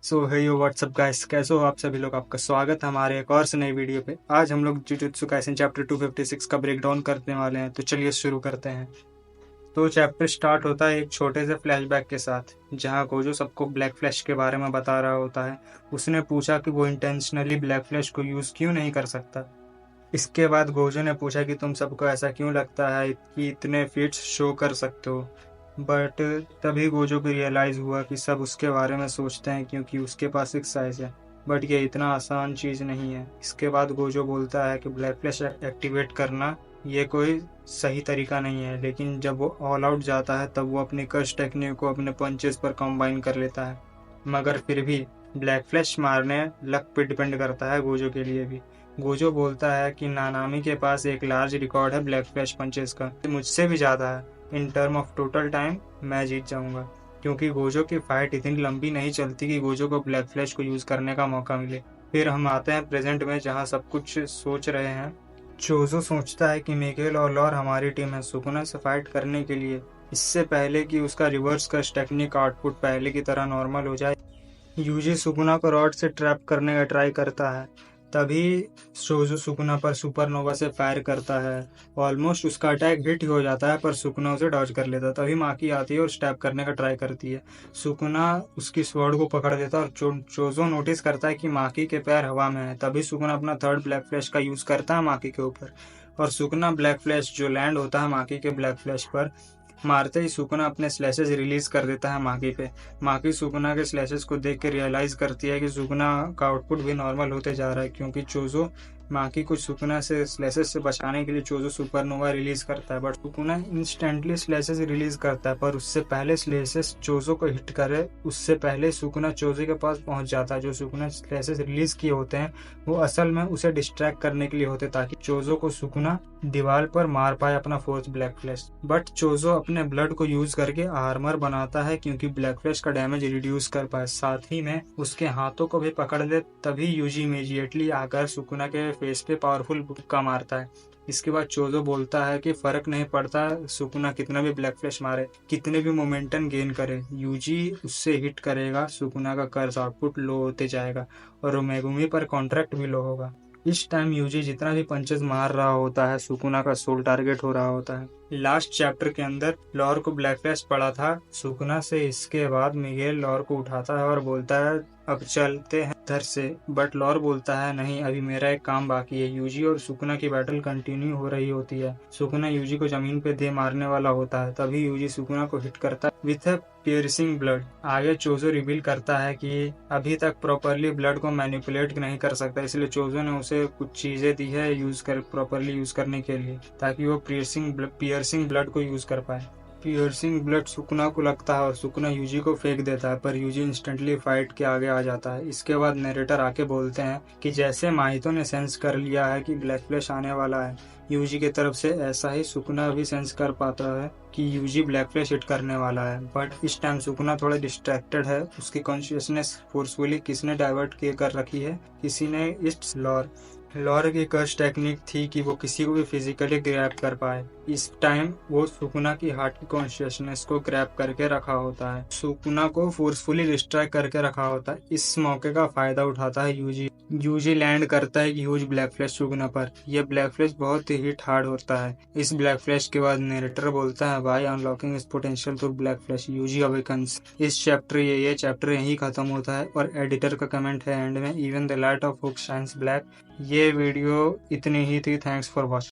सो हे यो WhatsApp guys, कैसे हो आप सभी लोग। आपका स्वागत है हमारे एक और से नई वीडियो पे। आज हम लोग जुजुत्सु काइसेन चैप्टर 256 का ब्रेक डाउन करने वाले हैं, तो चलिए शुरू करते हैं। तो चैप्टर स्टार्ट होता है एक छोटे से फ्लैशबैक के साथ, जहां गोजो सबको ब्लैक फ्लैश के बारे में बता रहा होता है। उसने पूछा कि वो इंटेंशनली ब्लैक फ्लैश को यूज़ क्यों नहीं कर सकता। इसके बाद गोजो ने पूछा कि तुम सबको ऐसा क्यों लगता है कि इतने फीट्स शो कर सकते हो। बट तभी गोजो को रियलाइज़ हुआ कि सब उसके बारे में सोचते हैं क्योंकि उसके पास एक साइज है, बट ये इतना आसान चीज़ नहीं है। इसके बाद गोजो बोलता है कि ब्लैक फ्लैश एक्टिवेट करना ये कोई सही तरीका नहीं है, लेकिन जब वो ऑल आउट जाता है तब वो अपनी कर्स टेक्निक को अपने पंचेस पर कंबाइन कर लेता है। मगर फिर भी ब्लैक फ्लैश मारने लक पे डिपेंड करता है गोजो के लिए भी। गोजो बोलता है कि नानामी के पास एक लार्ज रिकॉर्ड है ब्लैक फ्लैश पंचेस का, मुझसे भी ज़्यादा है। In term of total time मैं जीत जाऊंगा, क्योंकि गोजो की फाइट इतनी लंबी नहीं चलती कि गोजो को ब्लैक फ्लैश को यूज़ करने का मौका मिले। फिर हम आते हैं प्रेजेंट में, जहाँ सब कुछ सोच रहे हैं। चोजो सोचता है कि मिगेल और लॉर हमारी टीम है सुकुना से फाइट करने के लिए, इससे पहले कि उसका रिवर्स कर्स टेक्निक आउटपुट पहले की तरह नॉर्मल हो जाए। यूजी सुकुना को रॉड से ट्रैप करने का ट्राई करता है, तभी शोजो सुकुना पर सुपरनोवा से फायर करता है। ऑलमोस्ट उसका अटैक हिट ही हो जाता है, पर सुकुना उसे डॉज कर लेता है। तभी माकी आती है और स्टैब करने का ट्राई करती है। सुकुना उसकी स्वॉर्ड को पकड़ देता है और चोजो नोटिस करता है कि माकी के पैर हवा में है। तभी सुकुना अपना थर्ड ब्लैक फ्लैश का यूज करता है माकी के ऊपर, और सुकुना ब्लैक फ्लैश जो लैंड होता है माकी के ब्लैक फ्लैश पर, मारते ही सुकुना अपने स्लैशेस रिलीज कर देता है माकी पे। माकी सुकुना के स्लैशेस को देख के रियलाइज करती है कि सुकुना का आउटपुट भी नॉर्मल होते जा रहा है, क्योंकि चोजो माकी को सुकुना से स्लैशेस से बचाने के लिए चोजो सुपरनोवा रिलीज करता है। But Sukuna instantly slashes release करता है, पर उससे पहले स्लैशेस चोजो को हिट करे उससे पहले सुकुना चोजो के पास पहुंच जाता है। जो सुकुना स्लैशेस रिलीज किए होते हैं वो असल में उसे डिस्ट्रैक्ट करने के लिए होते, ताकि चोजो को सुकुना दीवार पर मार पाए अपना फोर्थ ब्लैक फ्लैश। बट चोजो अपने ब्लड को यूज करके आर्मर बनाता है, क्योंकि ब्लैक फ्लैश का डैमेज रिड्यूस कर पाए, साथ ही में उसके हाथों को भी पकड़ ले। तभी यूजी इमीडिएटली आकर सुकुना के फेस पे पावरफुल बुक्का मारता है। इसके बाद चोजो बोलता है कि फर्क नहीं पड़ता सुकुना कितना भी ब्लैक फ्लैश मारे, कितने भी मोमेंटम गेन करे, यूजी उससे हिट करेगा, सुकुना का कर्स आउटपुट लो होते जाएगा और मेगुमी पर कॉन्ट्रैक्ट भी लो होगा। इस टाइम यूजी जितना भी पंचेस मार रहा होता है सुकुना का सोल टारगेट हो रहा होता है। लास्ट चैप्टर के अंदर लॉर को ब्लैक फ्लैश पड़ा था सुकुना से। इसके बाद मिगेल लॉर को उठाता है और बोलता है अब चलते हैं इधर से, बट लॉर बोलता है नहीं, अभी मेरा एक काम बाकी है। यूजी और सुकुना की बैटल कंटिन्यू हो रही होती है। सुकुना यूजी को जमीन पे दे मारने वाला होता है, तभी यूजी सुकुना को हिट करता है विथ ए पियर्सिंग ब्लड। आगे चोजो रिवील करता है कि अभी तक प्रॉपरली ब्लड को मैनिपुलेट नहीं कर सकता, इसलिए चोजो ने उसे कुछ चीजें दी है प्रॉपरली यूज करने के लिए, ताकि वो पियर्सिंग ब्लड को यूज कर पाए। पियर्सिंग ब्लड सुकुना को लगता है और सुकुना यूजी को फेंक देता है, पर यूजी इंस्टेंटली फाइट के आगे आ जाता है। इसके बाद नरेटर आके बोलते हैं कि जैसे माहितो ने सेंस कर लिया है कि ब्लैक फ्लैश आने वाला है यूजी की तरफ से, ऐसा ही सुकुना भी सेंस कर पाता है कि यूजी ब्लैक फ्लैश हिट करने वाला है। बट इस टाइम सुकुना थोड़ा डिस्ट्रैक्टेड है। उसकी कॉन्शियसनेस फोर्सफुली किसने डाइवर्ट कर रखी है, किसी ने। इट्स लॉर। लॉर की कर्स टेक्निक थी कि वो किसी को भी फिजिकली ग्रैब कर पाए। इस टाइम वो सुकुना की हार्ट की कॉन्शियसनेस को ग्रैब करके रखा होता है, सुकुना को फोर्सफुली डिस्ट्रैक्ट करके रखा होता है। इस मौके का फायदा उठाता है यूजी। यूजी लैंड करता है ह्यूज ब्लैक फ्लैश सुकुना पर। यह ब्लैक फ्लैश बहुत ही हिट हार्ड होता है। इस ब्लैक फ्लैश के बाद नरेटर बोलता है बाय अनलॉकिंग इस potential to black flash Yuji awakens. इस चैप्टर ये चैप्टर यहीं खत्म होता है, और एडिटर का कमेंट है एंड में, even the light of hook shines black. ये वीडियो इतनी ही थी। Thanks for watching.